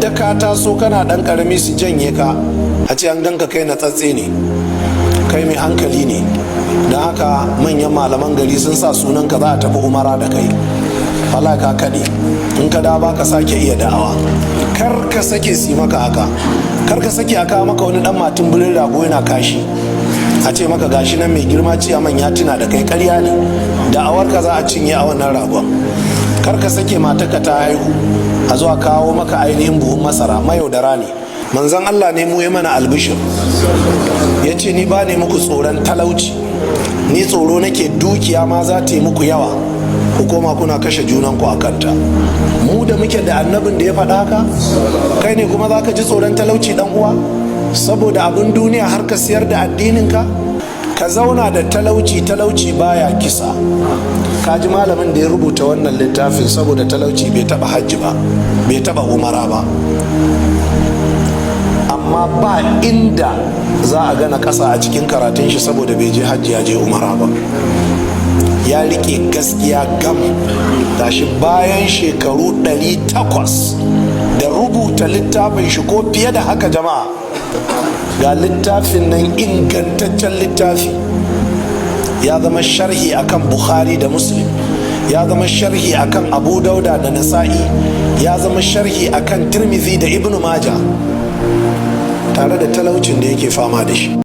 yadda ka taso kana dan karami su janye ka a ce an ganka kai na tsatse ne, kai mai hankali ne, don haka manyan malaman gari sun sa sunan ka za a tafi umara da kai. Allah ka kaɗe, in ka da ba ka sake iya da'awa. Kar ka sake si maka haka, kar ka sake aka maka wani dan matin birin rago yana kashi a ce maka gashi nan mai girma ciyaman ya tuna da kai. Ƙarya ne, da'awar ka za a cinye a wannan ragon. Kar ka sake mataka ta haihu a zuwa kawo maka ainihin buhun masara, mayaudara ne. Manzon Allah ne mu ya mana albishir, ya ce ni ba ne muku tsoron talauci, ni tsoro nake dukiya ma za ta yi muku yawa ku koma kuna kashe junanku a kanta. Mu da muke da annabin da ya faɗa haka, kai ne kuma za ka ji tsoron talauci dan uwa saboda abin duniya har ka siyar da addininka? Ka zauna da talauci, talauci baya kisa. Ka ji malamin da ya rubuta wannan littafin saboda talauci bai taba hajji ba, bai taba umara ba, amma ba inda za a gana ƙasa a cikin karatun shi saboda bai je hajji ya je umara ba. Ya rike gaskiya gam. Gashi bayan shekaru 800 da rubuta littafin shi ko fiye da haka jama'a, ga littafin nan ingantaccen littafi, ya zama sharhi akan Bukhari da Muslim, ya zama sharhi akan Abu Dauda da Nasa'i, ya zama sharhi akan Tirmidhi da Ibn Majah, tare da talaucin da yake fama da shi.